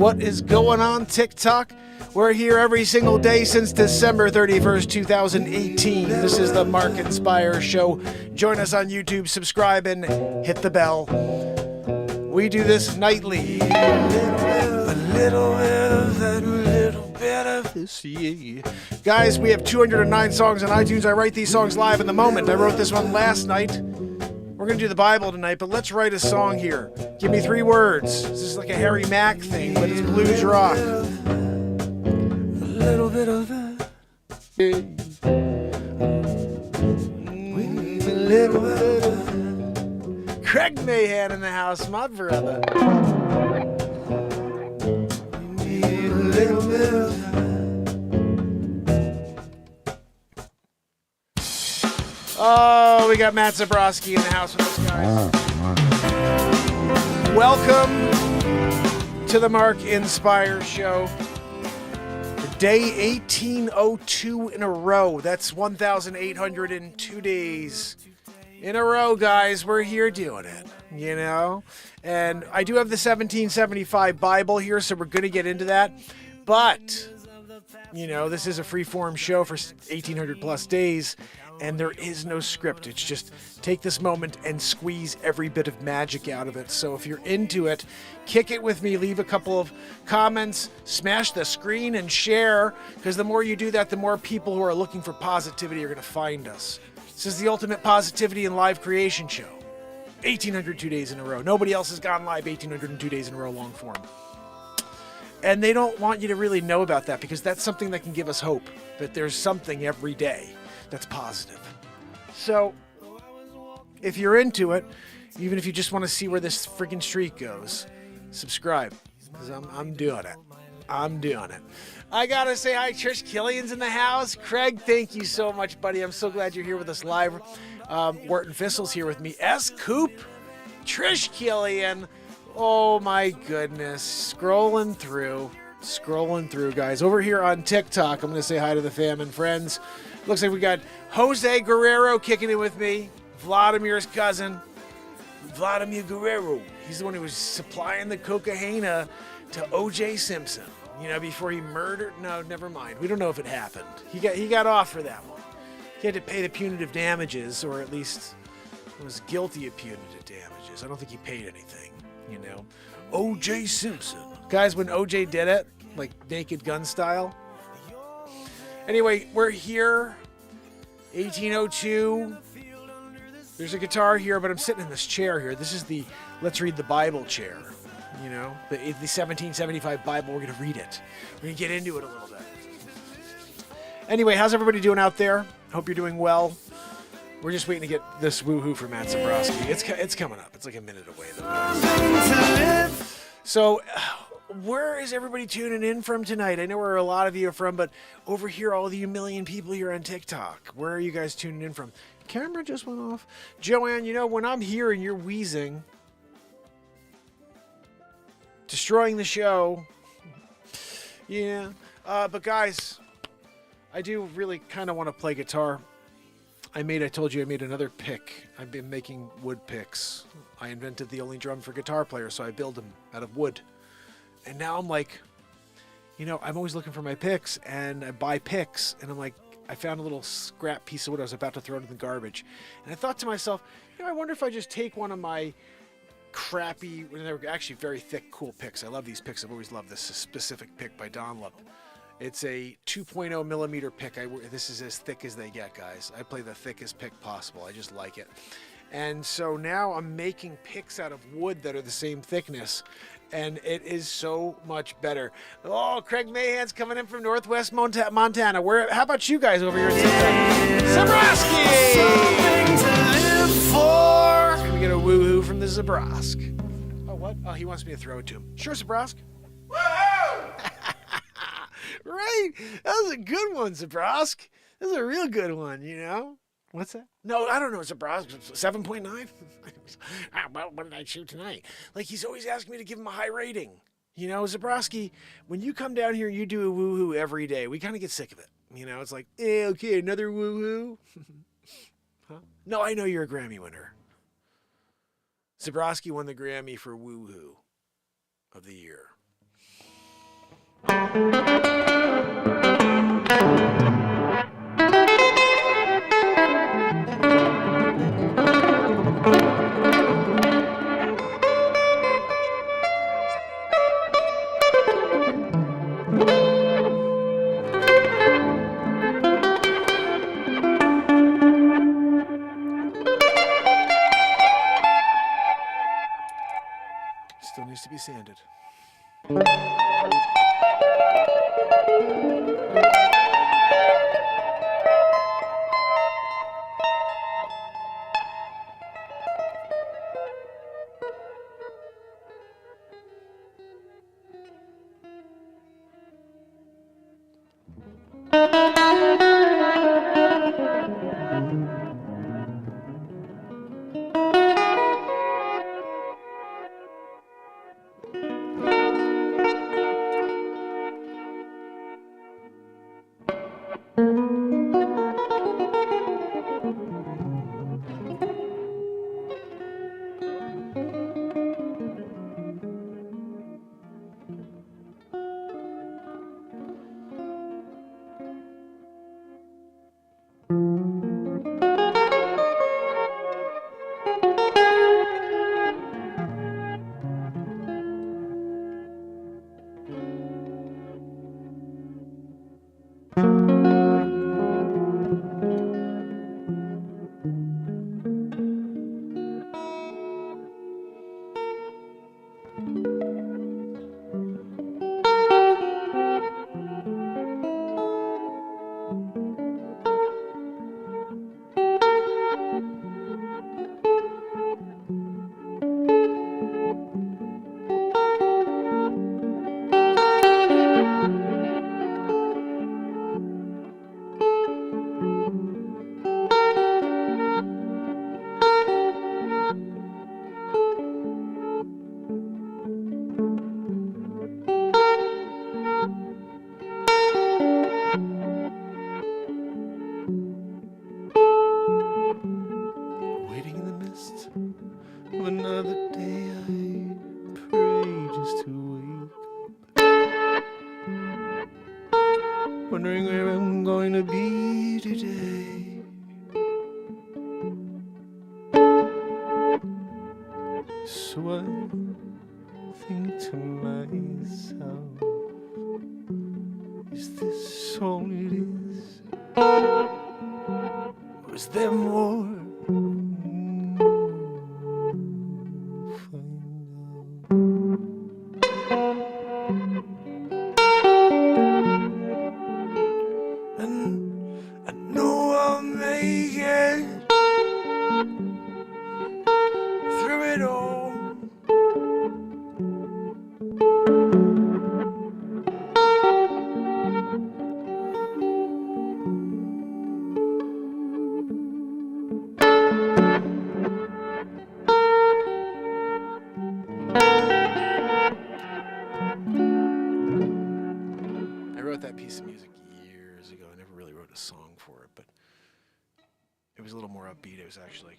What is going on TikTok? We're here every single day since December 31st, 2018. This is the Mark Inspire Show. Join us on YouTube, subscribe, and hit the bell. We do this nightly. A little bit of that, a little bit of this, yeah. Guys, we have 209 songs on iTunes. I write these songs live in the moment. I wrote this one last night. We're going to do the Bible tonight, but let's write a song here. Give me 3 words. This is like a Harry Mack thing, but it's blues rock. A little bit of that. A little bit of that. Craig Mahan in the house, my brother. A little bit of that. Oh, we got Matt Zabrowski in the house with us, guys. Welcome to the Mark Inspire Show. Day 1802 in a row. That's 1,802 days in a row, guys. We're here doing it, you know? And I do have the 1775 Bible here, so we're going to get into that. But, you know, this is a free-form show for 1,800 plus days. And there is no script. It's just take this moment and squeeze every bit of magic out of it. So if you're into it, kick it with me. Leave a couple of comments, smash the screen, and share. Because the more you do that, the more people who are looking for positivity are going to find us. This is the ultimate positivity and live creation show. 1,802 days in a row. Nobody else has gone live 1,802 days in a row long form. And they don't want you to really know about that because that's something that can give us hope. That there's something every day that's positive. So, if you're into it, even if you just want to see where this freaking streak goes, subscribe, because I'm doing it. I'm doing it. I gotta say hi, Trish Killian's in the house. Craig, thank you so much, buddy. I'm so glad you're here with us live. Wharton Fissel's here with me. S. Coop, Trish Killian. Oh my goodness. Scrolling through, guys. Over here on TikTok, I'm gonna say hi to the fam and friends. Looks like we got Jose Guerrero kicking it with me. Vladimir's cousin, Vladimir Guerrero. He's the one who was supplying the cocaine to O.J. Simpson. You know, before he murdered. No, never mind. We don't know if it happened. He got off for that one. He had to pay the punitive damages, or at least was guilty of punitive damages. I don't think he paid anything. You know, O.J. Simpson. Guys, when O.J. did it, like Naked Gun style. Anyway, we're here, 1802. There's a guitar here, but I'm sitting in this chair here. This is the Let's Read the Bible chair, you know, the 1775 Bible. We're going to read it. We're going to get into it a little bit. Anyway, how's everybody doing out there? Hope you're doing well. We're just waiting to get this woohoo from Matt Zabrowski. It's coming up. It's like a minute away, though. So, where is everybody tuning in from tonight? I know where a lot of you are from, but over here, all of you million people here on TikTok, where are you guys tuning in from? Camera just went off. Joanne, you know, when I'm here and you're wheezing, destroying the show, yeah. But guys, I do really kind of want to play guitar. I told you I made another pick. I've been making wood picks. I invented the only drum for guitar players, so I build them out of wood. And now I'm like, you know, I'm always looking for my picks, and I buy picks, and I'm like, I found a little scrap piece of wood I was about to throw in the garbage. And I thought to myself, you know, I wonder if I just take one of my crappy, they're actually very thick, cool picks. I love these picks. I've always loved this specific pick by Dunlop. It's a 2.0 millimeter pick. This is as thick as they get, guys. I play the thickest pick possible. I just like it. And so now I'm making picks out of wood that are the same thickness, and it is so much better. Oh, Craig Mahan's coming in from Northwest Montana. How about you guys over here in Zabrowski? Can we get a woohoo from the Zabrowski? Oh, what? Oh, he wants me to throw it to him. Sure, Zabrowski. Woohoo! Right? That was a good one, Zabrowski. That was a real good one, you know? What's that? No, I don't know. Zabrowski, 7.9? What did I shoot tonight? Like, he's always asking me to give him a high rating. You know, Zabrowski, when you come down here and you do a woohoo every day, we kind of get sick of it. You know, it's like, okay, another woohoo? Huh? No, I know you're a Grammy winner. Zabrowski won the Grammy for woohoo of the year. Still needs to be sanded. Another day I pray just to wake up, wondering where I'm going to be today. So I think to myself, is this all it is? Or is there more? That piece of music years ago. I never really wrote a song for it, but it was a little more upbeat. It was actually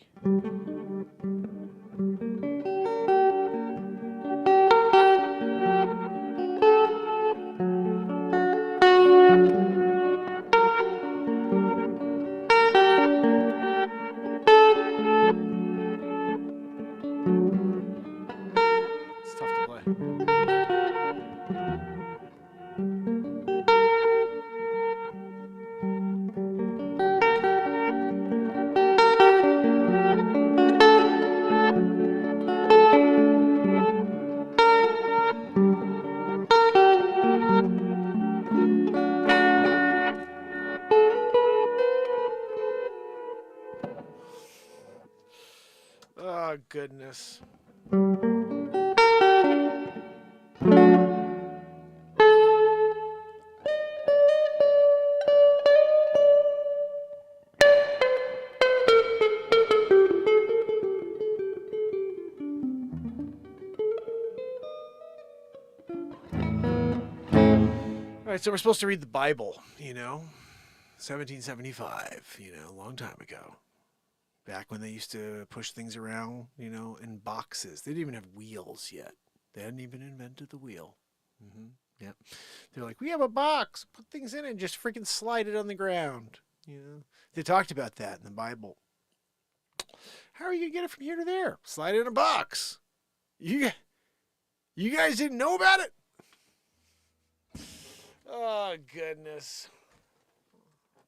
it's tough to play. Oh, goodness. All right, so we're supposed to read the Bible, 1775, a long time ago. Back when they used to push things around, in boxes. They didn't even have wheels yet. They hadn't even invented the wheel. Yep. They're like, we have a box. Put things in it and just freaking slide it on the ground. They talked about that in the Bible. How are you going to get it from here to there? Slide it in a box. You guys didn't know about it? Oh, goodness.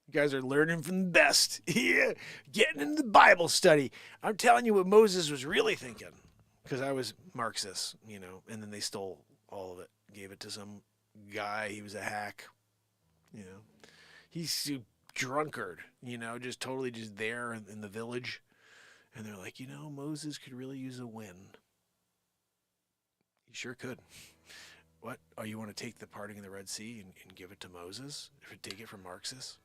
You guys are learning from the best. Yeah, getting into the Bible study. I'm telling you what Moses was really thinking. Because I was Marxist, and then they stole all of it. Gave it to some guy. He was a hack. He's a drunkard, just totally just there in the village. And they're like, Moses could really use a win. He sure could. What? Oh, you want to take the parting of the Red Sea and give it to Moses? Or take it from Marxists?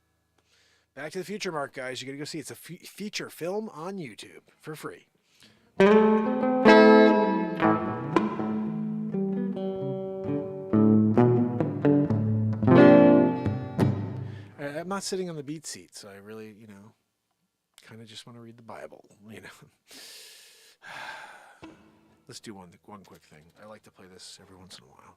Back to the Future, Mark, guys. You got to go see it. It's a feature film on YouTube for free. I'm not sitting on the BeatSeat, so I really, kind of just want to read the Bible, Let's do one quick thing. I like to play this every once in a while.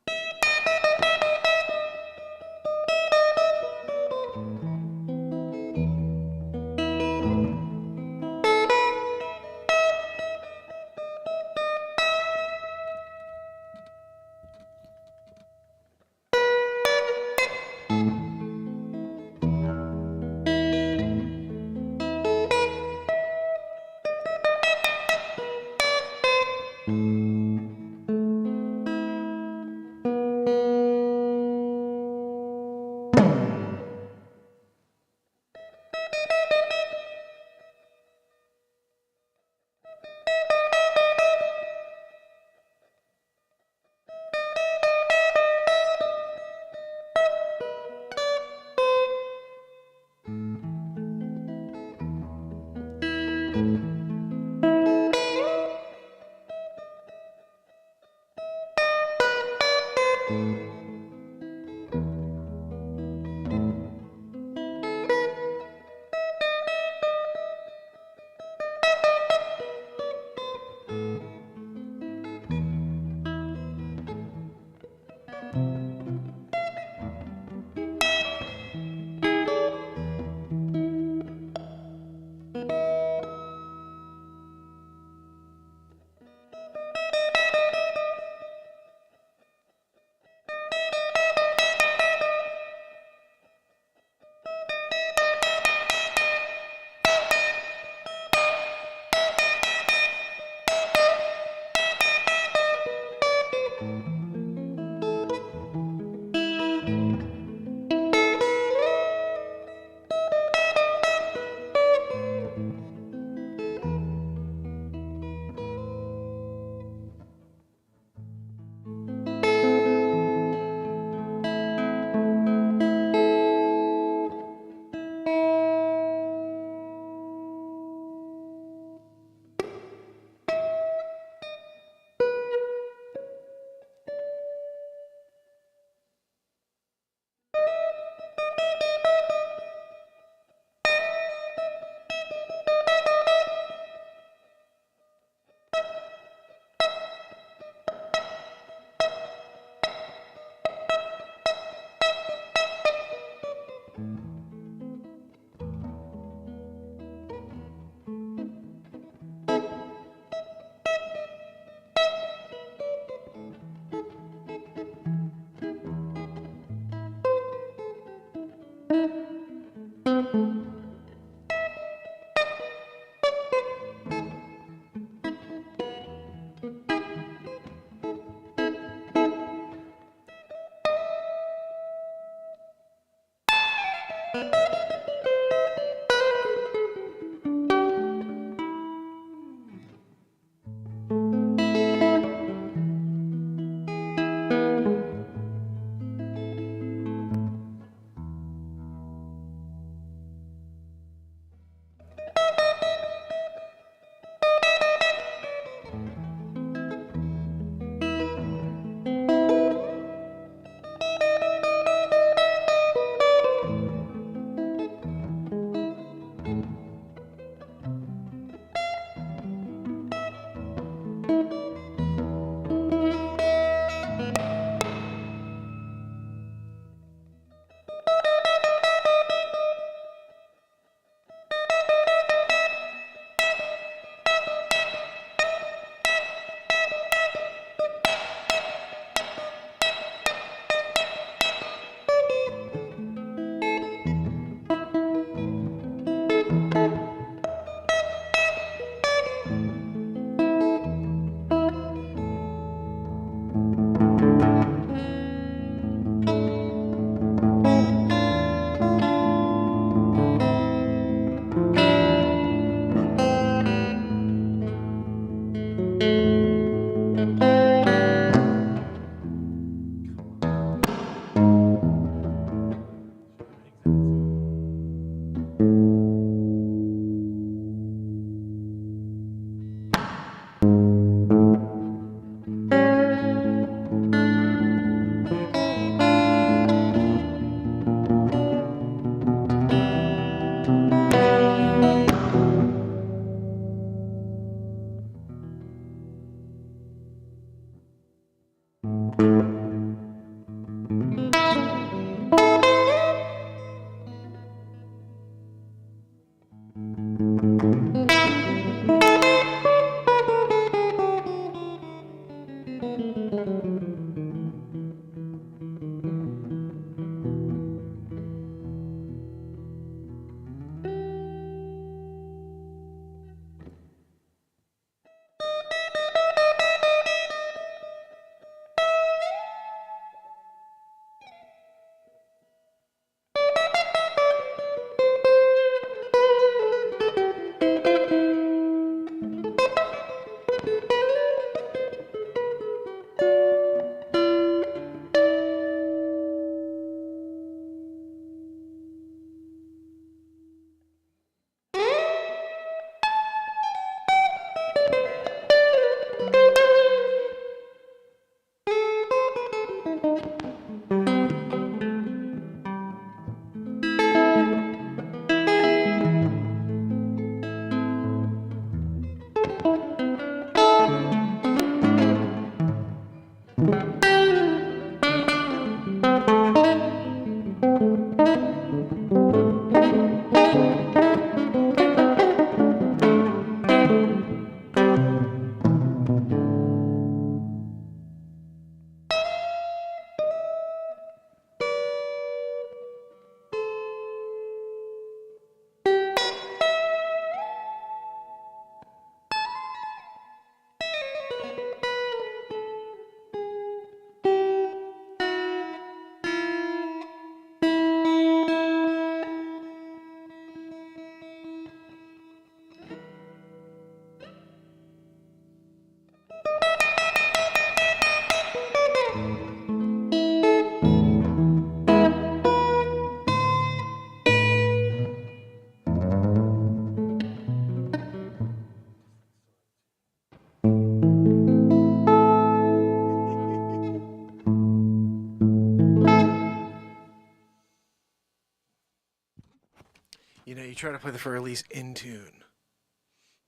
You know, you try to play the Fur-Elise in tune.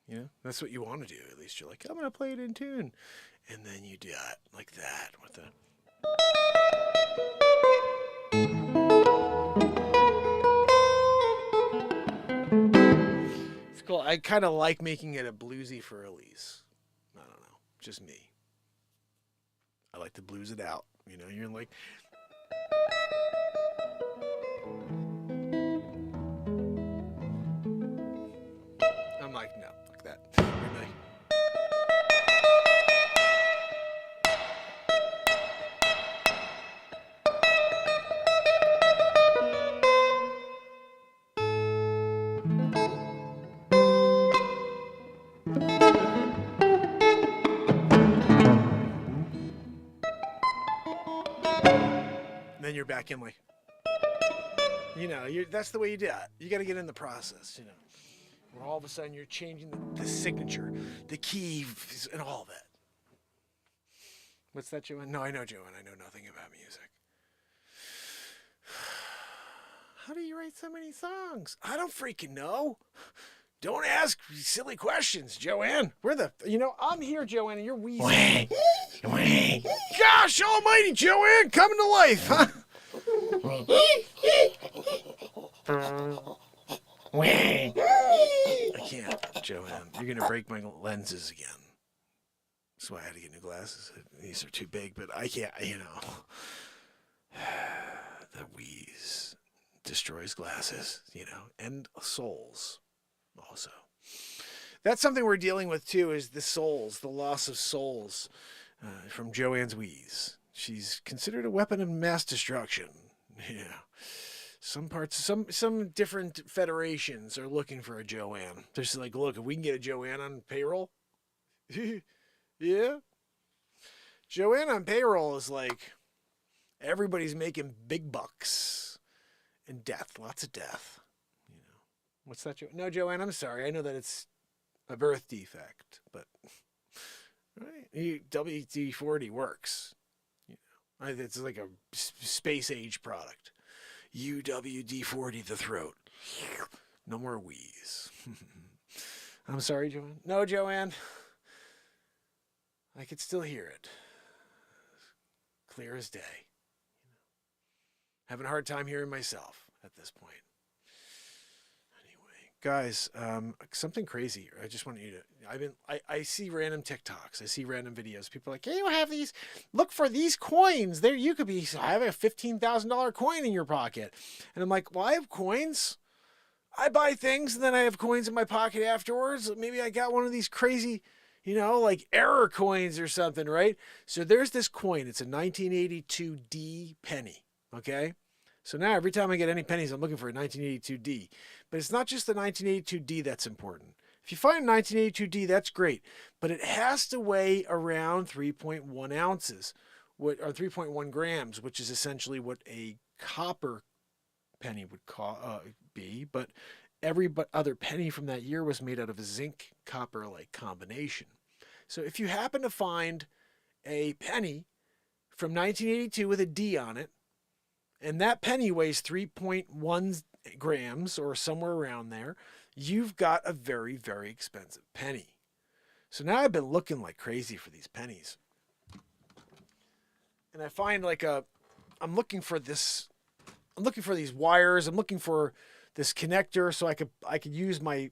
You know, that's what you want to do. At least you're like, I'm going to play it in tune. And then you do it like that with the... It's cool. I kind of like making it a bluesy Fur-Elise. I don't know. Just me. I like to blues it out. You know, you're like... I'm like, no, like that. You're like... Then you're back in like, you know, that's the way you do it. You got to get in the process, you know, where all of a sudden you're changing the signature, the key, and all of it. What's that, Joanne? No, I know, Joanne. I know nothing about music. How do you write so many songs? I don't freaking know. Don't ask silly questions, Joanne. I'm here, Joanne, and you're wheezing. Gosh almighty, Joanne, coming to life, huh? I can't, Joanne. You're going to break my lenses again. That's why I had to get new glasses. These are too big, but I can't, you know. The wheeze destroys glasses, you know, and souls. Also, that's something we're dealing with too, is the loss of souls from Joanne's wheeze. She's considered a weapon of mass destruction. Yeah, some different federations are looking for a Joanne. They're just like, look, if we can get a Joanne on payroll, yeah, Joanne on payroll is like everybody's making big bucks and death, lots of death. What's that, Joanne? No, Joanne, I'm sorry. I know that it's a birth defect, but right? WD-40 works. You know, it's like a space age product. UWD-40 the throat. No more wheeze. I'm sorry, Joanne. No, Joanne. I could still hear it. Clear as day. Having a hard time hearing myself at this point. Guys, something crazy. I just want you to, I see random TikToks. I see random videos. People are like, hey, you have these, look for these coins. There, you could be having a $15,000 coin in your pocket. And I'm like, well, I have coins. I buy things and then I have coins in my pocket afterwards. Maybe I got one of these crazy, you know, like error coins or something, right? So there's this coin. It's a 1982D penny, okay? So now every time I get any pennies, I'm looking for a 1982D. But it's not just the 1982D that's important. If you find a 1982D, that's great. But it has to weigh around 3.1 ounces, or 3.1 grams, which is essentially what a copper penny would be. But every other penny from that year was made out of a zinc-copper-like combination. So if you happen to find a penny from 1982 with a D on it, and that penny weighs 3.1 grams or somewhere around there, you've got a very, very expensive penny. So now I've been looking like crazy for these pennies. And I find I'm looking for these wires. I'm looking for this connector so I could use my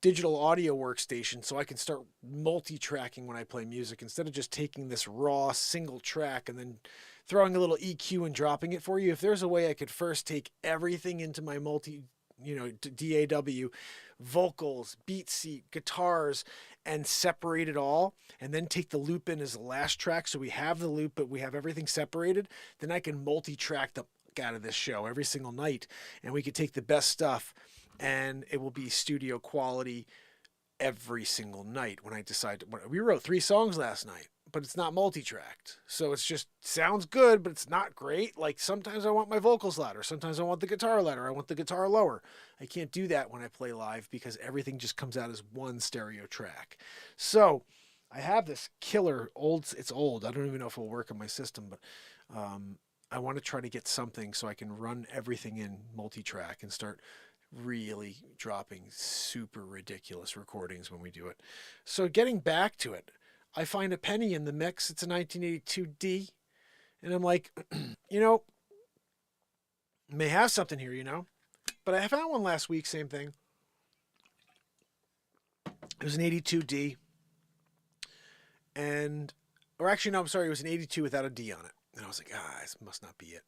digital audio workstation so I can start multi-tracking when I play music instead of just taking this raw single track and then throwing a little EQ and dropping it for you. If there's a way I could first take everything into my DAW, vocals, BeatSeat, guitars, and separate it all, and then take the loop in as the last track. So we have the loop, but we have everything separated. Then I can multi-track the out of this show every single night, and we could take the best stuff, and it will be studio quality every single night. When I decide we wrote 3 songs last night, but it's not multi-tracked, so it's just sounds good, but it's not great. Like sometimes I want my vocals louder, sometimes I want the guitar louder, I want the guitar lower. I can't do that when I play live because everything just comes out as one stereo track. So I have this killer it's old, I don't even know if it'll work on my system, but I want to try to get something so I can run everything in multi-track and start really dropping super ridiculous recordings when we do it. So getting back to it, I find a penny in the mix. It's a 1982D. And I'm like, may have something here, But I found one last week, same thing. It was an 82D. Or actually, no, I'm sorry, it was an 82 without a D on it. And I was like, this must not be it.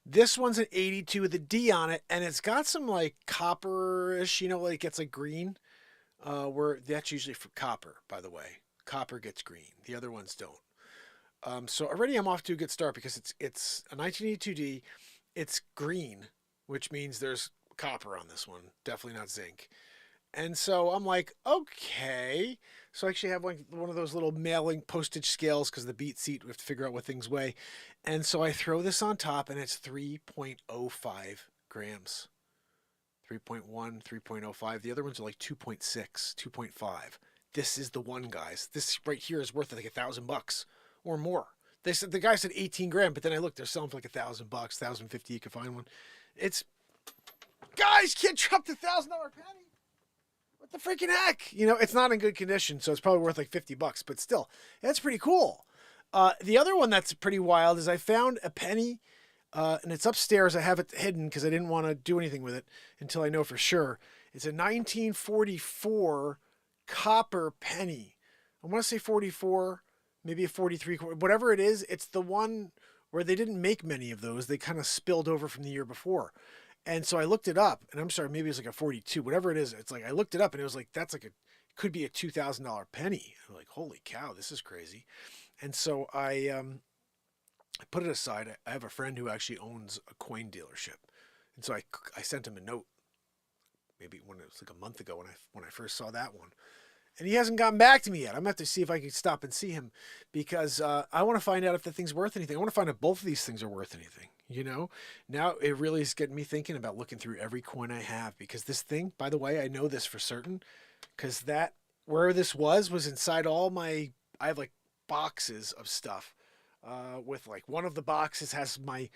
This one's an 82 with a D on it, and it's got some like copper-ish, like it's like green. Where that's usually for copper, by the way. Copper gets green. The other ones don't. So already I'm off to a good start because it's a 1982D. It's green, which means there's copper on this one. Definitely not zinc. And so I'm like, okay. So I actually have like one of those little mailing postage scales because the BeatSeat, we have to figure out what things weigh. And so I throw this on top and it's 3.05 grams. 3.1, 3.05. The other ones are like 2.6, 2.5. This is the one, guys. This right here is worth like $1,000 or more. They said the guy said 18 grand, but then I looked, they're selling for like $1,000, $1,050. You can find one. It's guys, can't drop the $1,000 penny. What the freaking heck? It's not in good condition, so it's probably worth like $50, but still, that's pretty cool. The other one that's pretty wild is I found a penny, and it's upstairs. I have it hidden because I didn't want to do anything with it until I know for sure. It's a 1944 copper penny. I want to say 44, maybe a 43, whatever it is. It's the one where they didn't make many of those. They kind of spilled over from the year before. And so I looked it up, and I'm sorry, maybe it's like a 42, whatever it is. It's like I looked it up, and it was like that's like could be a $2,000 penny. I'm like, holy cow, this is crazy. And so I put it aside. I have a friend who actually owns a coin dealership, and so I sent him a note, maybe when it was like a month ago when I first saw that one, and he hasn't gotten back to me yet. I'm gonna have to see if I can stop and see him because I want to find out if the thing's worth anything. I want to find out if both of these things are worth anything. Now it really is getting me thinking about looking through every coin I have because this thing, by the way, I know this for certain because where this was inside I have like boxes of stuff with like one of the boxes has my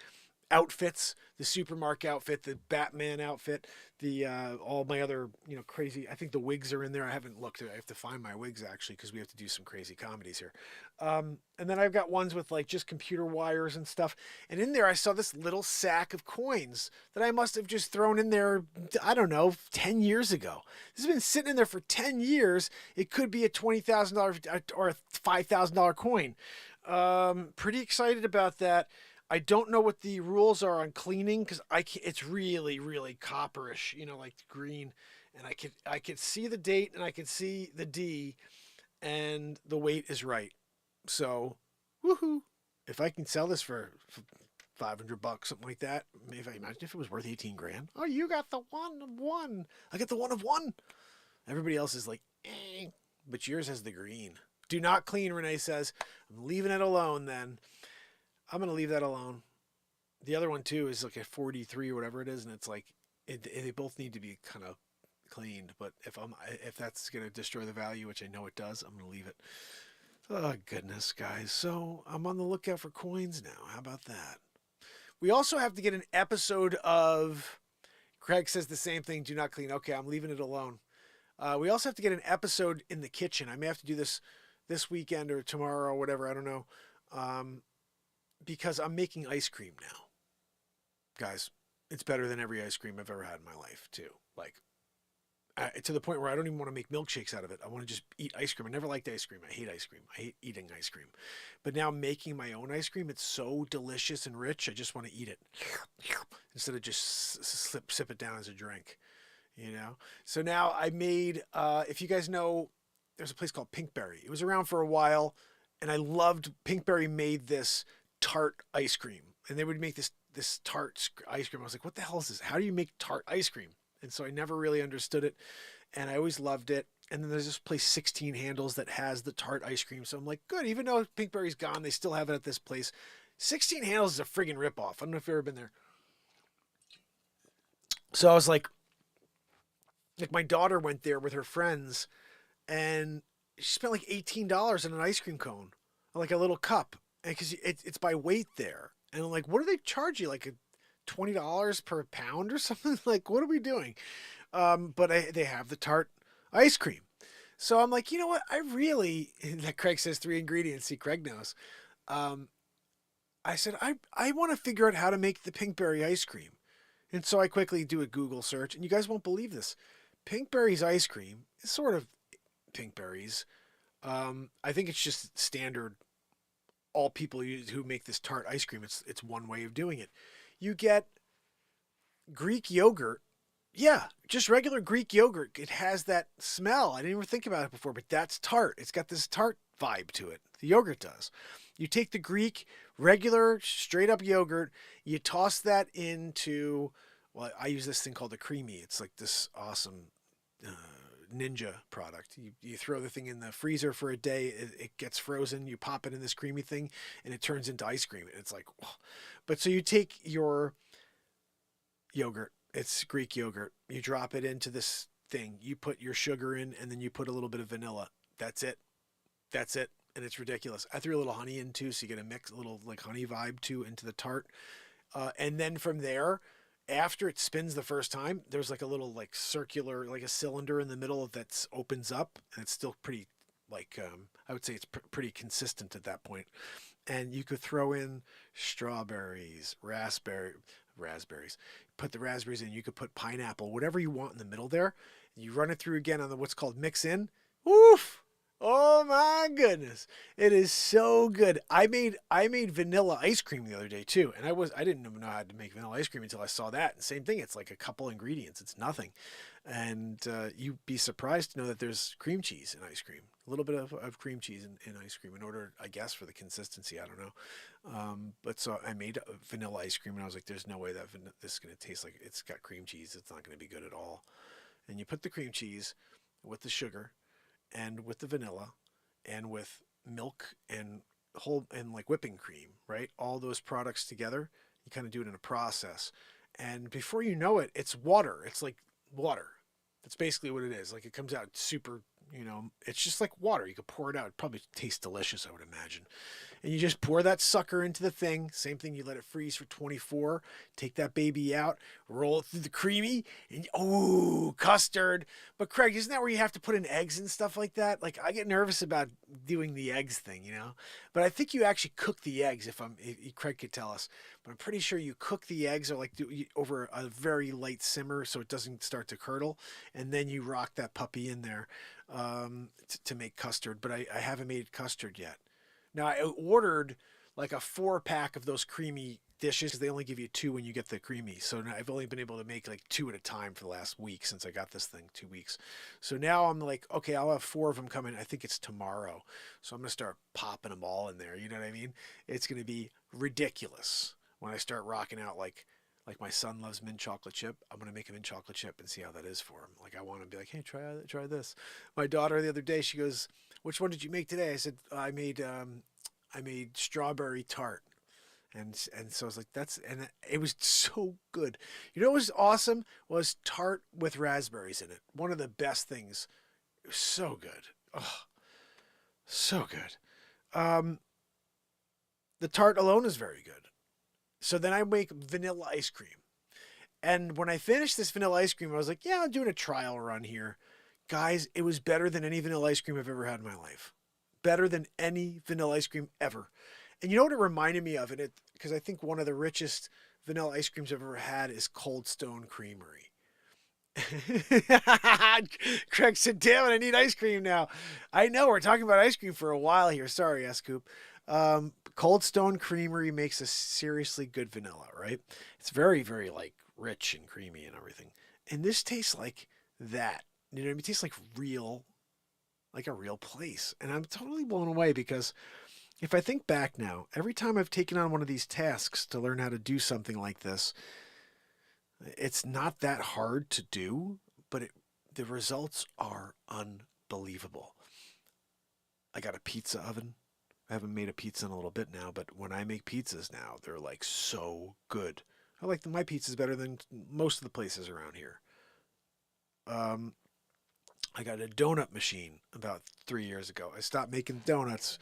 outfits, the Supermarket outfit, the Batman outfit, the all my other crazy. I think the wigs are in there. I haven't looked. I have to find my wigs actually because we have to do some crazy comedies here. And then I've got ones with like just computer wires and stuff. And in there I saw this little sack of coins that I must have just thrown in there. I don't know, 10 years ago. This has been sitting in there for 10 years. It could be a $20,000 or a $5,000 coin. Pretty excited about that. I don't know what the rules are on cleaning because it's really, really copperish, like green. And I could see the date and I could see the D and the weight is right. So, woohoo. If I can sell this for $500, something like that, maybe imagine if it was worth 18 grand. Oh, you got the one of one. I got the one of one. Everybody else is like, but yours has the green. Do not clean, Renee says. I'm leaving it alone then. I'm going to leave that alone. The other one too is like a 43 or whatever it is. And it's like, they both need to be kind of cleaned, but if that's going to destroy the value, which I know it does, I'm going to leave it. Oh goodness, guys. So I'm on the lookout for coins now. How about that? We also have to get an episode of, Craig says the same thing. Do not clean. Okay. I'm leaving it alone. We also have to get an episode in the kitchen. I may have to do this weekend or tomorrow or whatever. I don't know. Because I'm making ice cream now. Guys, it's better than every ice cream I've ever had in my life, too. Like, to the point where I don't even want to make milkshakes out of it. I want to just eat ice cream. I never liked ice cream. I hate ice cream. I hate eating ice cream. But now making my own ice cream, it's so delicious and rich, I just want to eat it. Instead of just sip it down as a drink. you know? So now I made, if you guys know, there's a place called Pinkberry. It was around for a while, and I loved Pinkberry made this tart ice cream. And they would make this tart ice cream. I was like, what the hell is this? How do you make tart ice cream? And so I never really understood it, and I always loved it. And then there's this place, 16 Handles, that has the tart ice cream. So I'm like, good. Even though Pinkberry's gone, they still have it at this place. 16 Handles is a friggin' ripoff. I don't know if you've ever been there. So I was like my daughter went there with her friends, and she spent like $18 on an ice cream cone, like a little cup, because it's by weight there. And I'm like, what do they charge you? Like $20 per pound or something? Like, what are we doing? But they have the tart ice cream. So I'm like, you know what? I really, that Craig says 3 ingredients. See, Craig knows. I said, I want to figure out how to make the Pinkberry ice cream. And so I quickly do a Google search, and you guys won't believe this. Pinkberry's ice cream is sort of Pinkberry's. I think it's just standard. All people who make this tart ice cream, it's one way of doing it. You get Greek yogurt. Yeah, just regular Greek yogurt. It has that smell. I didn't even think about it before, but that's tart. It's got this tart vibe to it. The yogurt does. You take the Greek, regular, straight up yogurt, you toss that into, well, I use this thing called a creamy. It's like this awesome ninja product. You throw the thing in the freezer for a day, it gets frozen, you pop it in this creamy thing, and it turns into ice cream. And it's like, oh. But so you take your yogurt, it's Greek yogurt, you drop it into this thing, you put your sugar in, and then you put a little bit of vanilla. That's it. And it's ridiculous. I threw a little honey in too, so you get a little like honey vibe too into the tart. And then from there, after it spins the first time, there's like a little like circular, like a cylinder in the middle that opens up, and it's still pretty like, I would say it's pretty consistent at that point. And you could throw in strawberries, raspberries, put the raspberries in, you could put pineapple, whatever you want in the middle there. You run it through again on what's called mix in. Woof! Oh my goodness. It is so good. I made vanilla ice cream the other day too. And I didn't even know how to make vanilla ice cream until I saw that. And same thing. It's like a couple ingredients. It's nothing. And you'd be surprised to know that there's cream cheese in ice cream. A little bit of cream cheese in ice cream in order, I guess, for the consistency. I don't know. But so I made vanilla ice cream, and I was like, there's no way that this is going to taste like it's got cream cheese. It's not going to be good at all. And you put the cream cheese with the sugar and with the vanilla and with milk and like whipping cream, right? All those products together, you kind of do it in a process. And before you know it, it's water. It's like water. That's basically what it is. Like, it comes out super, it's just like water. You could pour it out. It probably tastes delicious, I would imagine. And you just pour that sucker into the thing. Same thing, you let it freeze for 24. Take that baby out, roll it through the creamy, and custard. But Craig, isn't that where you have to put in eggs and stuff like that? Like, I get nervous about doing the eggs thing, But I think you actually cook the eggs, if Craig could tell us. But I'm pretty sure you cook the eggs or like over a very light simmer so it doesn't start to curdle. And then you rock that puppy in there to make custard. But I haven't made custard yet. Now, I ordered like a 4-pack of those creamy dishes because they only give you 2 when you get the creamy. So now I've only been able to make like 2 at a time for the last week since I got this thing, 2 weeks. So now I'm like, okay, I'll have 4 of them coming. I think it's tomorrow. So I'm going to start popping them all in there. You know what I mean? It's going to be ridiculous when I start rocking out like my son loves mint chocolate chip. I'm going to make a mint chocolate chip and see how that is for him. Like, I want to be like, hey, try this. My daughter the other day, she goes, which one did you make today? I said, I made strawberry tart. And so I was like, and it was so good. You know what was awesome? Was tart with raspberries in it. One of the best things. It was so good. Oh, so good. The tart alone is very good. So then I make vanilla ice cream. And when I finished this vanilla ice cream, I was like, yeah, I'm doing a trial run here. Guys, it was better than any vanilla ice cream I've ever had in my life. Better than any vanilla ice cream ever. And you know what it reminded me of? Because I think one of the richest vanilla ice creams I've ever had is Cold Stone Creamery. Craig said, damn it, I need ice cream now. I know, we're talking about ice cream for a while here. Sorry, S-Coop. Cold Stone Creamery makes a seriously good vanilla, right? It's very, very like rich and creamy and everything. And this tastes like that. You know what I mean? It tastes like a real place. And I'm totally blown away because if I think back now, every time I've taken on one of these tasks to learn how to do something like this, it's not that hard to do, but the results are unbelievable. I got a pizza oven. I haven't made a pizza in a little bit now, but when I make pizzas now, they're like so good. I like my pizza's better than most of the places around here. I got a donut machine about 3 years ago. I stopped making donuts,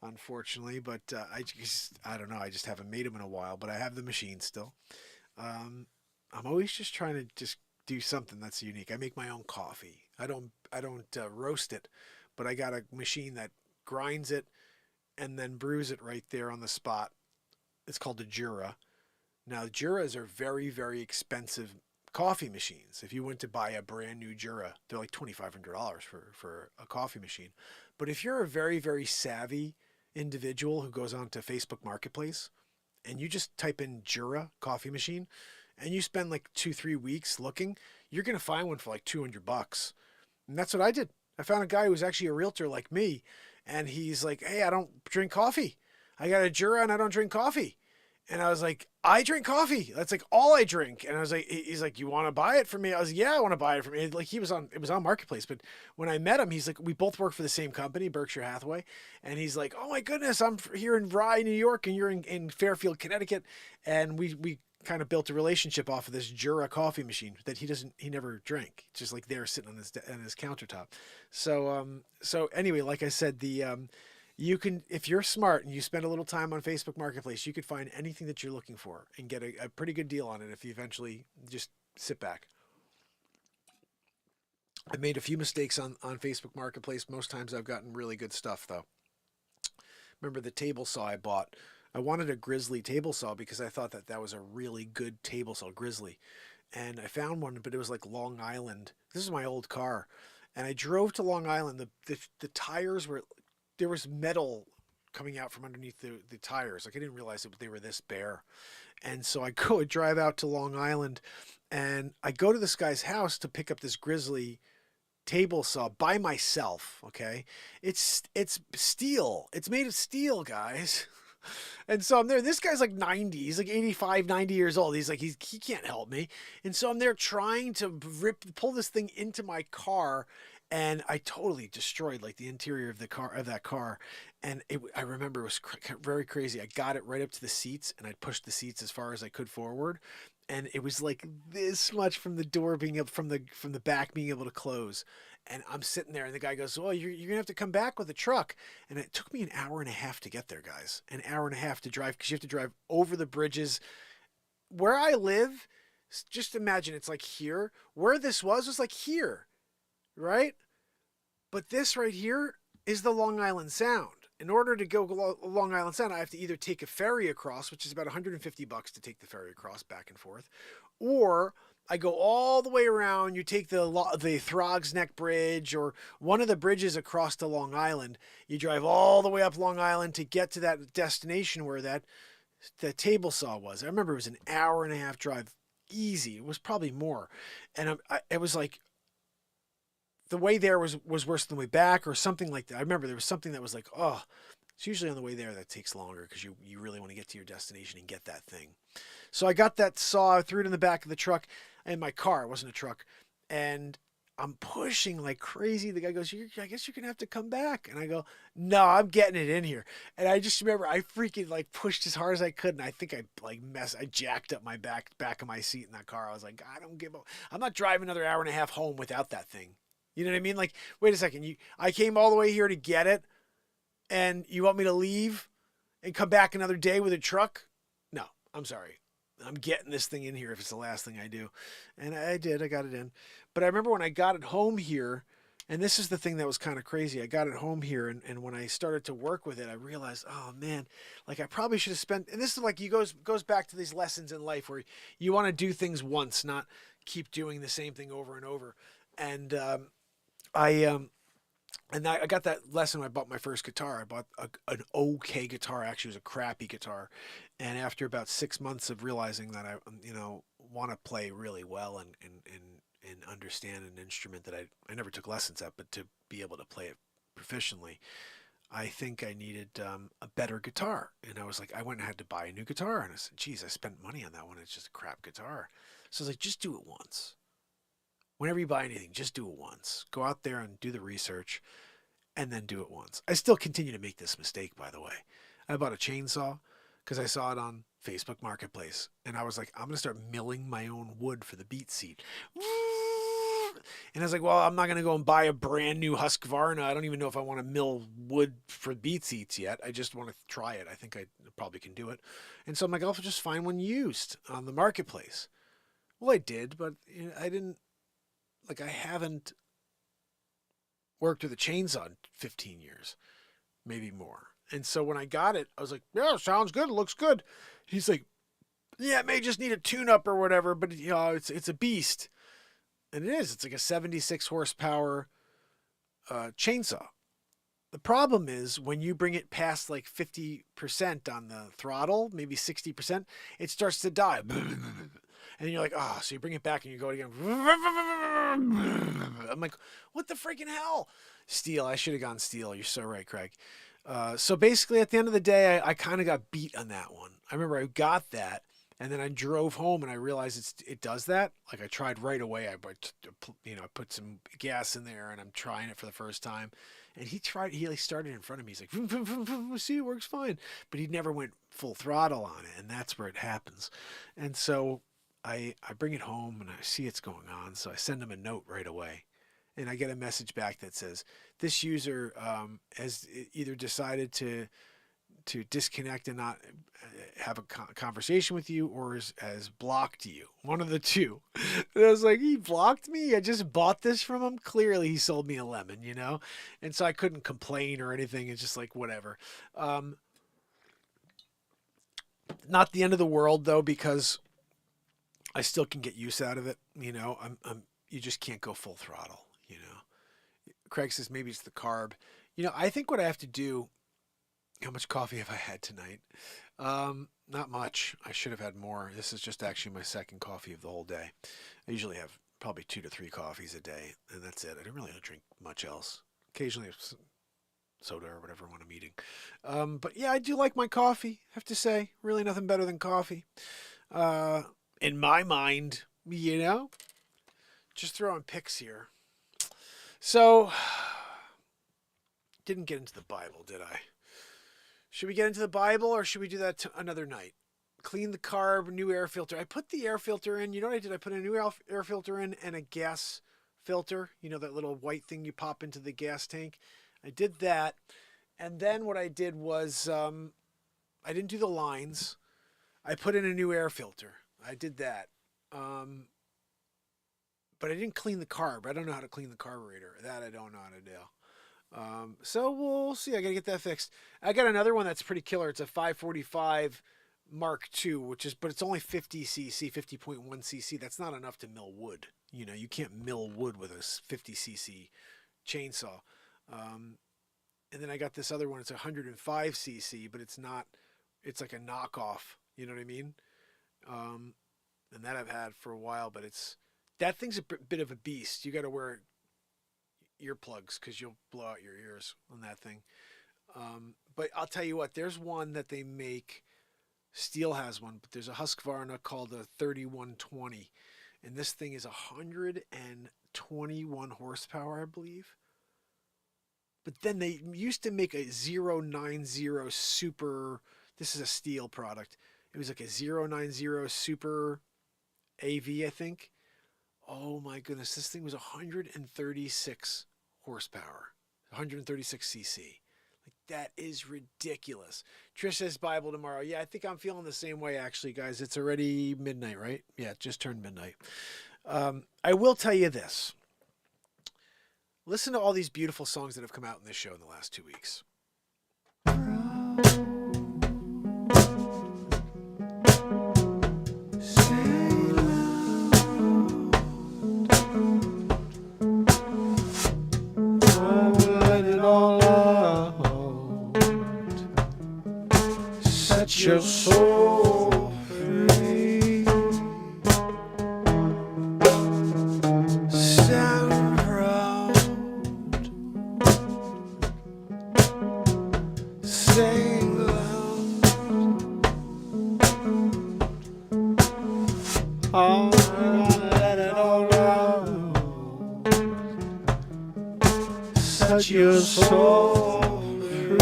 unfortunately, but I don't know. I just haven't made them in a while, but I have the machine still. I'm always just trying to just do something that's unique. I make my own coffee. I don't roast it, but I got a machine that grinds it and then brews it right there on the spot. It's called a Jura. Now, Juras are very, very expensive coffee machines. If you went to buy a brand new Jura, they're like $2,500 for a coffee machine. But if you're a very, very savvy individual who goes onto Facebook Marketplace and you just type in Jura coffee machine and you spend like 2-3 weeks looking, you're going to find one for like $200. And that's what I did. I found a guy who was actually a realtor like me, and he's like, "Hey, I don't drink coffee. I got a Jura and I don't drink coffee." And I was like, "I drink coffee. That's like all I drink." And I was like, he's like, "You want to buy it from me?" I was like, "Yeah, I want to buy it from me." Like it was on Marketplace. But when I met him, he's like, we both work for the same company, Berkshire Hathaway. And he's like, "Oh my goodness, I'm here in Rye, New York, and you're in Fairfield, Connecticut." And we kind of built a relationship off of this Jura coffee machine that he never drank. It's just like there sitting on his countertop. So anyway, like I said, you can, if you're smart and you spend a little time on Facebook Marketplace, you could find anything that you're looking for and get a pretty good deal on it if you eventually just sit back. I made a few mistakes on Facebook Marketplace. Most times I've gotten really good stuff though. Remember the table saw I bought? I wanted a Grizzly table saw because I thought that was a really good table saw, Grizzly. And I found one, but it was like Long Island. This is my old car. And I drove to Long Island. The tires were, there was metal coming out from underneath the tires. Like I didn't realize that they were this bare. And so I go and drive out to Long Island and I go to this guy's house to pick up this Grizzly table saw by myself. Okay. It's steel. It's made of steel, guys. And so I'm there. This guy's like 90. He's like 85, 90 years old. He's like, he can't help me. And so I'm there trying to pull this thing into my car. And I totally destroyed like the interior of that car. And I remember it was very crazy. I got it right up to the seats and I pushed the seats as far as I could forward. And it was like this much from the door being up from the back being able to close. And I'm sitting there and the guy goes, "Oh, you're going to have to come back with a truck." And it took me an hour and a half to get there, guys. An hour and a half to drive because you have to drive over the bridges. Where I live, just imagine it's like here. Where this was like here, right? But this right here is the Long Island Sound. In order to go Long Island Sound, I have to either take a ferry across, which is about $150 to take the ferry across back and forth, or I go all the way around. You take the Throgs Neck Bridge or one of the bridges across to Long Island. You drive all the way up Long Island to get to that destination where that table saw was. I remember it was an hour and a half drive, easy. It was probably more, and it was like the way there was worse than the way back or something like that. I remember there was something that was like, oh, it's usually on the way there that takes longer because you really want to get to your destination and get that thing. So I got that saw, I threw it in the back of the truck in my car. It wasn't a truck. And I'm pushing like crazy. The guy goes, "I guess you're going to have to come back." And I go, "No, I'm getting it in here." And I just remember I freaking like pushed as hard as I could. And I think I jacked up my back of my seat in that car. I was like, I don't give a, I'm not driving another hour and a half home without that thing. You know what I mean? Like, wait a second. I came all the way here to get it, and you want me to leave and come back another day with a truck? No, I'm sorry. I'm getting this thing in here if it's the last thing I do. And I did. I got it in. But I remember when I got it home here, and this is the thing that was kind of crazy. I got it home here, and when I started to work with it, I realized, oh, man, like I probably should have spent, and this is like goes back to these lessons in life where you want to do things once, not keep doing the same thing over and over. And I got that lesson when I bought my first guitar. I bought an okay guitar. Actually, it was a crappy guitar. And after about 6 months of realizing that I, want to play really well and and understand an instrument that I never took lessons at, but to be able to play it proficiently, I think I needed a better guitar. And I was like, I went and had to buy a new guitar. And I said, geez, I spent money on that one. It's just a crap guitar. So I was like, just do it once. Whenever you buy anything, just do it once. Go out there and do the research and then do it once. I still continue to make this mistake, by the way. I bought a chainsaw because I saw it on Facebook Marketplace. And I was like, I'm going to start milling my own wood for the BeatSeat. And I was like, well, I'm not going to go and buy a brand new Husqvarna. I don't even know if I want to mill wood for BeatSeats yet. I just want to try it. I think I probably can do it. And so I'm like, I'll just find one used on the marketplace. Well, I did, but I didn't, like, I haven't worked with a chainsaw in 15 years, maybe more. And so when I got it, I was like, yeah, sounds good. It looks good. He's like, yeah, it may just need a tune-up or whatever, but it's a beast. And it is. It's like a 76 horsepower chainsaw. The problem is when you bring it past like 50% on the throttle, maybe 60%, it starts to die. And you're like, oh, so you bring it back and you go again. I'm like, what the freaking hell? Steel. I should have gone steel. You're so right, Craig. So basically at the end of the day, I kind of got beat on that one. I remember I got that. And then I drove home and I realized it does that. Like I tried right away. I put some gas in there and I'm trying it for the first time. And he started in front of me. He's like, vroom, vroom, vroom, vroom. See, it works fine. But he never went full throttle on it. And that's where it happens. And so I bring it home and I see it's going on. So I send him a note right away. And I get a message back that says, this user has either decided to disconnect and not have a conversation with you or has blocked you. One of the two. And I was like, he blocked me? I just bought this from him? Clearly he sold me a lemon, And so I couldn't complain or anything. It's just like, whatever. Not the end of the world though, because I still can get use out of it. You just can't go full throttle, Craig says maybe it's the carb. I think what I have to do. How much coffee have I had tonight? Not much. I should have had more. This is just actually my second coffee of the whole day. I usually have probably 2 to 3 coffees a day, and that's it. I don't really drink much else. Occasionally soda or whatever when I'm eating. But yeah, I do like my coffee, I have to say. Really nothing better than coffee. In my mind, just throwing picks here. So, didn't get into the Bible, did I? Should we get into the Bible or should we do that another night? Clean the carb, new air filter. I put the air filter in. You know what I did? I put a new air filter in and a gas filter. That little white thing you pop into the gas tank. I did that. And then what I did was I didn't do the lines. I put in a new air filter. I did that. But I didn't clean the carb. I don't know how to clean the carburetor. That I don't know how to do. So we'll see. I got to get that fixed. I got another one that's pretty killer. It's a 545 Mark II, but it's only 50 cc, 50.1 cc. That's not enough to mill wood. You can't mill wood with a 50 cc chainsaw. And then I got this other one. It's 105 cc, but it's like a knockoff. You know what I mean? And that I've had for a while, but that thing's a bit of a beast. You got to wear earplugs because you'll blow out your ears on that thing. But I'll tell you what, there's one that they make. Steel has one, but there's a Husqvarna called a 3120, and this thing is 121 horsepower, I believe. But then they used to make a 090 Super. This is a Steel product. It was like a 090 Super AV, I think. Oh my goodness, this thing was 136 horsepower, 136 cc. Like, that is ridiculous. Trish says Bible tomorrow. Yeah, I think I'm feeling the same way, actually, guys. It's already midnight, right? Yeah, it just turned midnight. I will tell you this. Listen to all these beautiful songs that have come out in this show in the last 2 weeks. Set your soul free. set your soul free.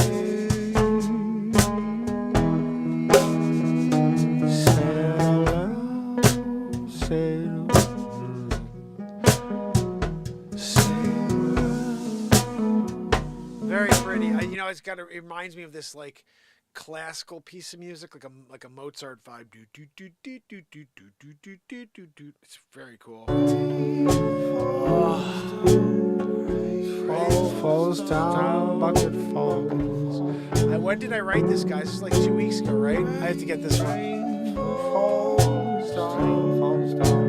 Sail out, sail, sail out. Very pretty. You know, it reminds me of this like classical piece of music, like a Mozart vibe. Do do do do do do do do do do do. It's very cool. Falls down, bucket falls. When did I write this, guys? This is like 2 weeks ago, right? I have to get this one. Falls down, falls down.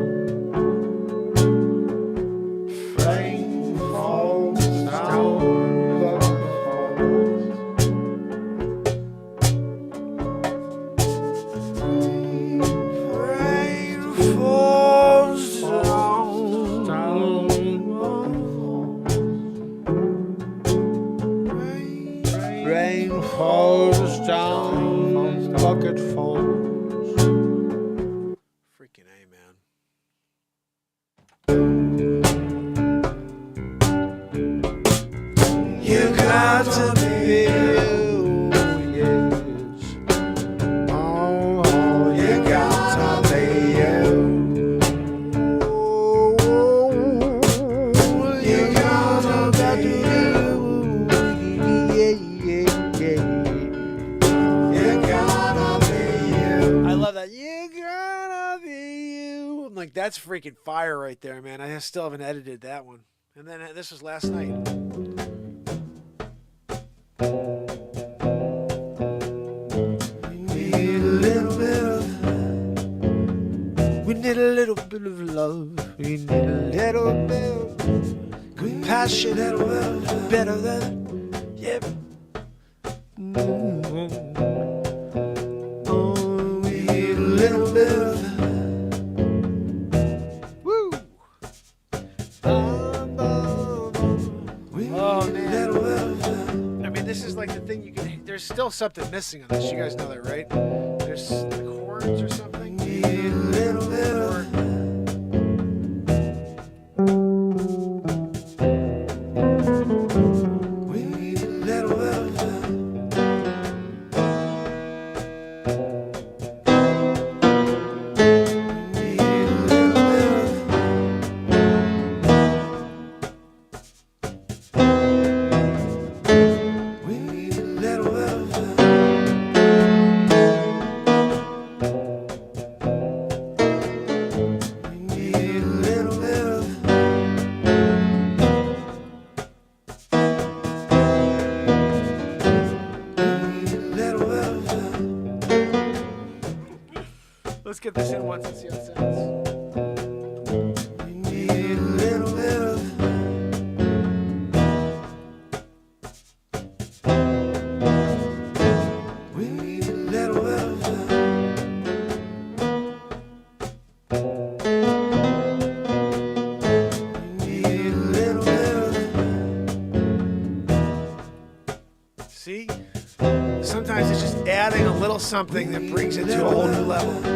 Rain falls down, bucket falls. Rain falls down. Rain falls down, bucket falls. Freaking A, man. You got to be you, yes. Oh, you got to be you. You got to be you. I love that. You gotta be you. I'm like, that's freaking fire right there, man. I still haven't edited that one. And then this was last night. We need a little bit of love. We need a little bit of compassion. Better than, yeah. Little bit of woo. Oh man. I mean, this is like the thing you can. There's still something missing on this. You guys know that, right? There's the chords or something. Little bit of. We need a little bit of. Let's get this in once and see how it sounds. We need a little bit of. We need a little bit of. We need a little bit of. See? Sometimes it's just adding a little something that brings it to a whole new level.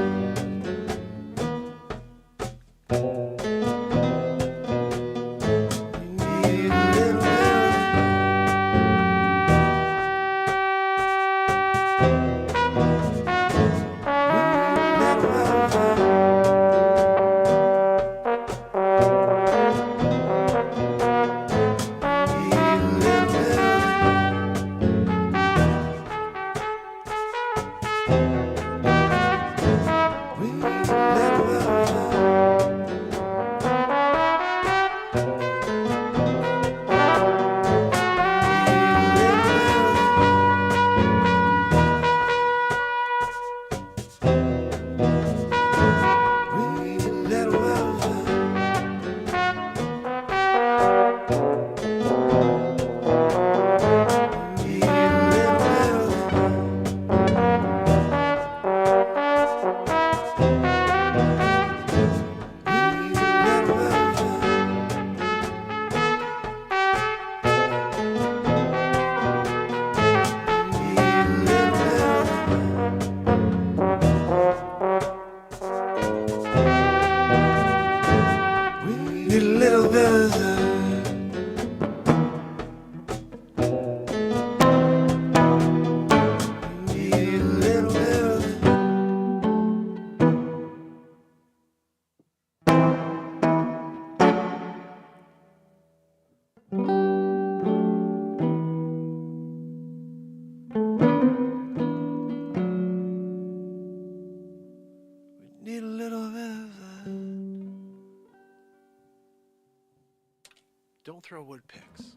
throw wood picks.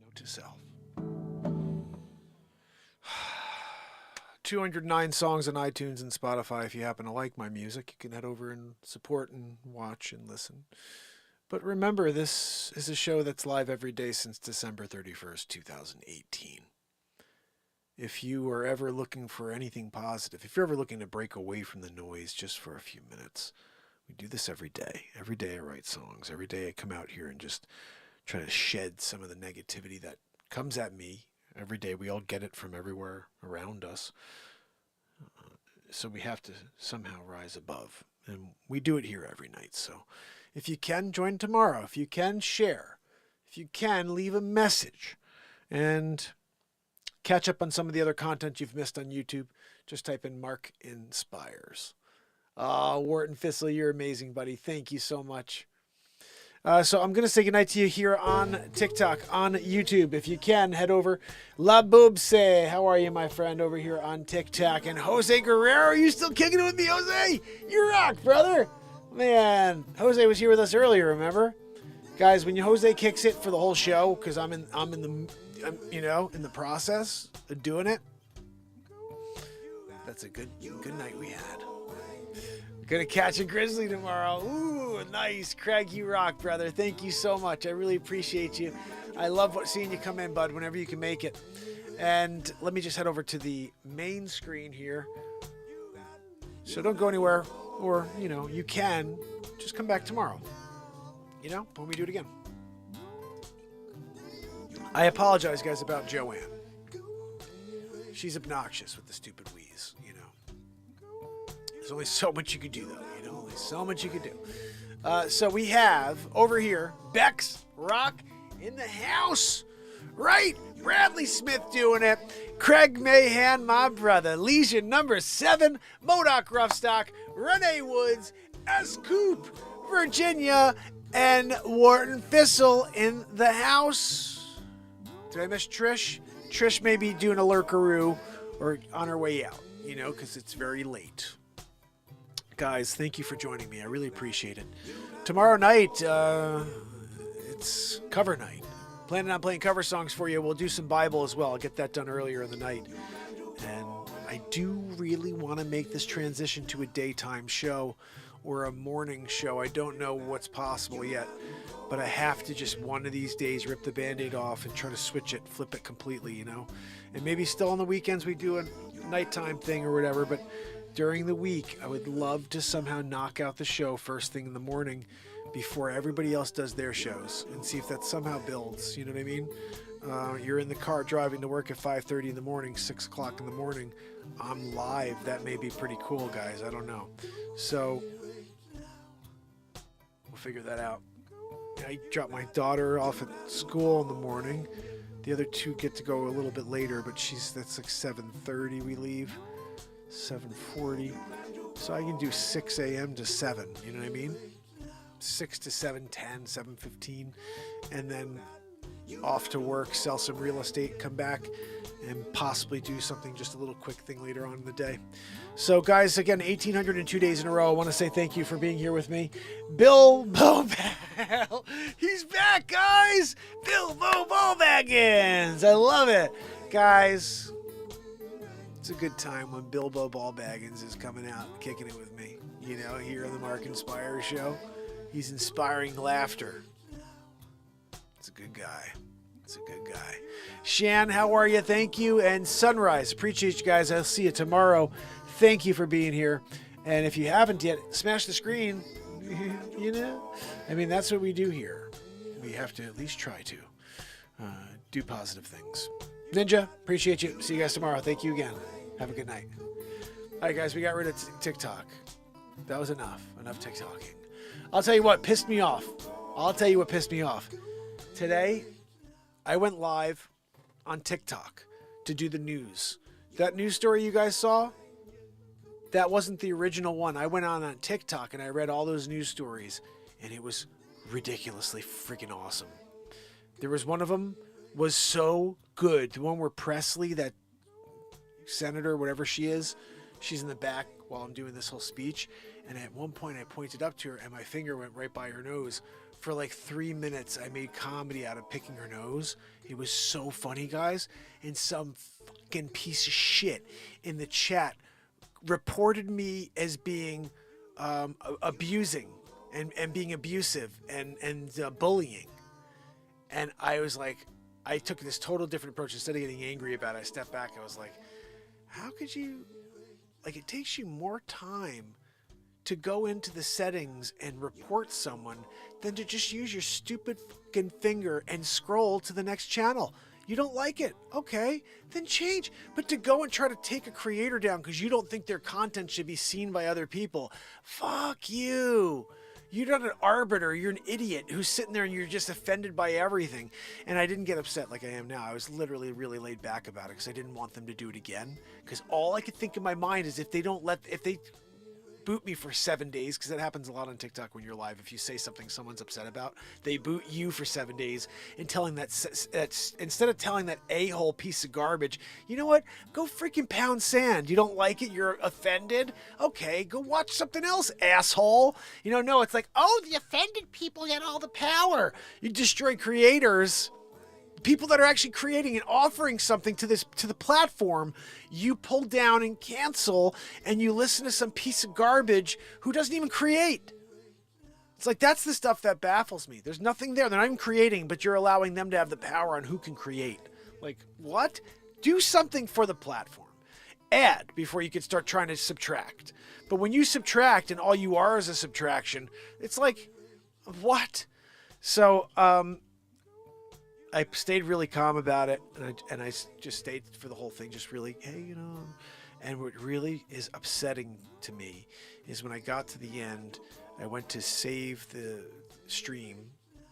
Note to self. 209 songs on iTunes and Spotify. If you happen to like my music, you can head over and support and watch and listen. But remember, this is a show that's live every day since December 31st, 2018. If you are ever looking for anything positive, if you're ever looking to break away from the noise just for a few minutes, we do this every day. Every day I write songs. Every day I come out here and just try to shed some of the negativity that comes at me. Every day we all get it from everywhere around us. So we have to somehow rise above. And we do it here every night. So if you can, join tomorrow. If you can, share. If you can, leave a message. And catch up on some of the other content you've missed on YouTube. Just type in Mark Inspires. Wharton Fissel, you're amazing, buddy. Thank you so much. So I'm going to say goodnight to you here on TikTok, on YouTube. If you can, head over. La Boobse, how are you, my friend, over here on TikTok? And Jose Guerrero, are you still kicking it with me, Jose? You rock, brother. Man, Jose was here with us earlier, remember? Guys, when Jose kicks it for the whole show, because I'm in the process of doing it, that's a good night we had. Gonna catch a grizzly tomorrow. Ooh, nice. Craig, you rock, brother. Thank you so much. I really appreciate you. I love seeing you come in, bud, whenever you can make it. And let me just head over to the main screen here. So don't go anywhere, or, you can just come back tomorrow, when we do it again. I apologize, guys, about Joanne. She's obnoxious with the stupid wheeze, There's only so much you could do, though, Only so much you could do. So we have, over here, Bex Rock in the house, right? Bradley Smith doing it. Craig Mahan, my brother. Legion number 7. Modoc Roughstock. Renee Woods. S. Coop. Virginia. And Wharton Fissel in the house. Did I miss Trish? Trish may be doing a lurkaroo or on her way out, because it's very late. Guys, thank you for joining me. I really appreciate it. Tomorrow night, it's cover night. Planning on playing cover songs for you. We'll do some Bible as well. I'll get that done earlier in the night. And I do really want to make this transition to a daytime show or a morning show. I don't know what's possible yet, but I have to just one of these days rip the Band-Aid off and try to switch it, flip it completely, And maybe still on the weekends we do a nighttime thing or whatever, but during the week, I would love to somehow knock out the show first thing in the morning before everybody else does their shows and see if that somehow builds. You know what I mean? You're in the car driving to work at 5:30 in the morning, 6 o'clock in the morning. I'm live. That may be pretty cool, guys. I don't know. So we'll figure that out. I drop my daughter off at school in the morning. The other two get to go a little bit later, but that's like 7:30 we leave. 7:40, so I can do 6 a.m. to 7, you know what I mean? 6 to 7:10, 7:15, and then off to work, sell some real estate, come back, and possibly do something, just a little quick thing later on in the day. So guys, again, 1,802 days in a row. I want to say thank you for being here with me. Bilbo Ball, he's back, guys! Bilbo Ballbaggins! I love it. Guys, it's a good time when Bilbo Ballbaggins is coming out, kicking it with me. Here on the Mark Inspire show. He's inspiring laughter. It's a good guy. Shan, how are you? Thank you. And Sunrise, appreciate you guys. I'll see you tomorrow. Thank you for being here. And if you haven't yet, smash the screen. That's what we do here. We have to at least try to do positive things. Ninja, appreciate you. See you guys tomorrow. Thank you again. Have a good night. All right, guys, we got rid of TikTok. That was enough. Enough TikToking. I'll tell you what pissed me off. Today, I went live on TikTok to do the news. That news story you guys saw, that wasn't the original one. I went on TikTok and I read all those news stories, and it was ridiculously freaking awesome. There was one of them was so good. The one where Presley, that senator, whatever she is, she's in the back while I'm doing this whole speech. And at one point I pointed up to her and my finger went right by her nose for like 3 minutes, I made comedy out of picking her nose. It was so funny, guys. And some fucking piece of shit in the chat reported me as being abusing and being abusive and bullying. And I was like, I took this total different approach. Instead of getting angry about it, I stepped back. I was like, how could you, like, it takes you more time to go into the settings and report someone than to just use your stupid fucking finger and scroll to the next channel. You don't like it? Okay, then change. But to go and try to take a creator down because you don't think their content should be seen by other people, fuck you. You're not an arbiter. You're an idiot who's sitting there and you're just offended by everything. And I didn't get upset like I am now. I was literally really laid back about it because I didn't want them to do it again. Because all I could think in my mind is if they boot me for 7 days, because that happens a lot on TikTok when you're live. If you say something someone's upset about, they boot you for 7 days and telling that instead of telling that a-hole piece of garbage, you know what? Go freaking pound sand. You don't like it? You're offended? Okay, go watch something else, asshole. No, it's like, oh, the offended people get all the power. You destroy creators. People that are actually creating and offering something to the platform, you pull down and cancel, and you listen to some piece of garbage who doesn't even create. It's like, that's the stuff that baffles me. There's nothing there. They're not even creating, but you're allowing them to have the power on who can create. Like, what? Do something for the platform. Add before you can start trying to subtract. But when you subtract and all you are is a subtraction, it's like, what? So, I stayed really calm about it, and I just stayed for the whole thing, just really, hey, and what really is upsetting to me is when I got to the end, I went to save the stream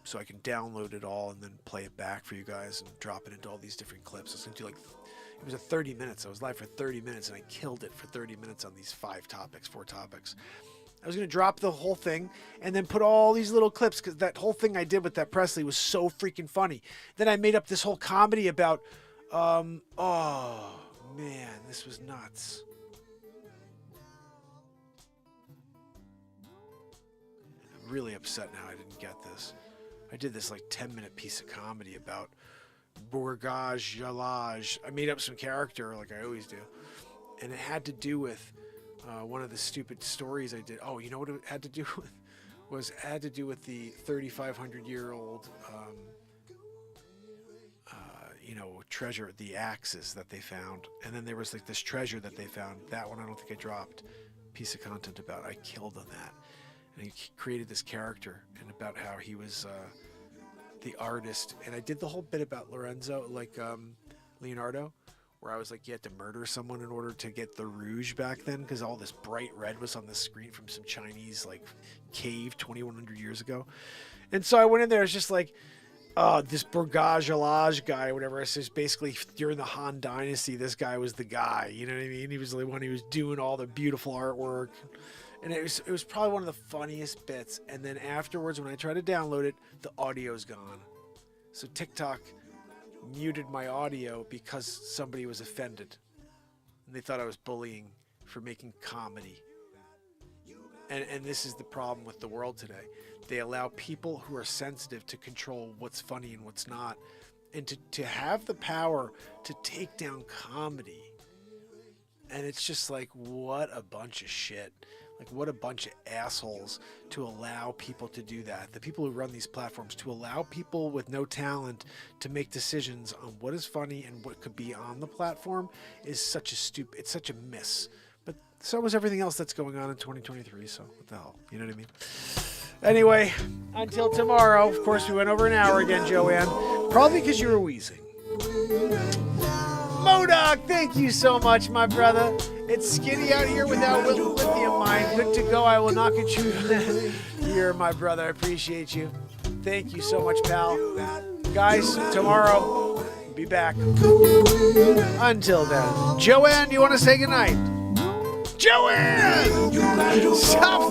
so I can download it all and then play it back for you guys and drop it into all these different clips. I was going to do it was a 30 minutes. I was live for 30 minutes, and I killed it for 30 minutes on these 4 topics. I was going to drop the whole thing and then put all these little clips because that whole thing I did with that Presley was so freaking funny. Then I made up this whole comedy about, oh, man, this was nuts. I'm really upset now I didn't get this. I did this like 10-minute piece of comedy about Bourgage Jalage. I made up some character like I always do. And it had to do with one of the stupid stories I did. Oh, you know what it had to do with? It had to do with the 3,500-year-old, treasure, the axes that they found. And then there was like this treasure that they found. That one I don't think I dropped. Piece of content about. I killed on that. And he created this character and about how he was the artist. And I did the whole bit about Lorenzo, like Leonardo, where I was like, you had to murder someone in order to get the rouge back then, because all this bright red was on the screen from some Chinese like cave 2,100 years ago. And so I went in there, it's just like, this Bourgage Alage guy, whatever. It's just basically during the Han Dynasty, this guy was the guy. You know what I mean? He was the one who was doing all the beautiful artwork. And it was probably one of the funniest bits. And then afterwards, when I tried to download it, the audio's gone. So TikTok muted my audio because somebody was offended and they thought I was bullying for making comedy. And this is the problem with the world today. They allow people who are sensitive to control what's funny and what's not, and to have the power to take down comedy. And it's just like, what a bunch of shit. Like, what a bunch of assholes to allow people to do that. The people who run these platforms, to allow people with no talent to make decisions on what is funny and what could be on the platform is such a it's such a miss. But so was everything else that's going on in 2023, so what the hell, you know what I mean? Anyway, until tomorrow. Of course, we went over an hour again, Joanne. Probably because you were wheezing. Modog, thank you so much, my brother. It's skinny out here without lithium mine. Good to go. I will not get you. You're my brother. I appreciate you. Thank you so much, pal. Guys, tomorrow, be back. Until then. Joanne, you want to say goodnight? Joanne! Stop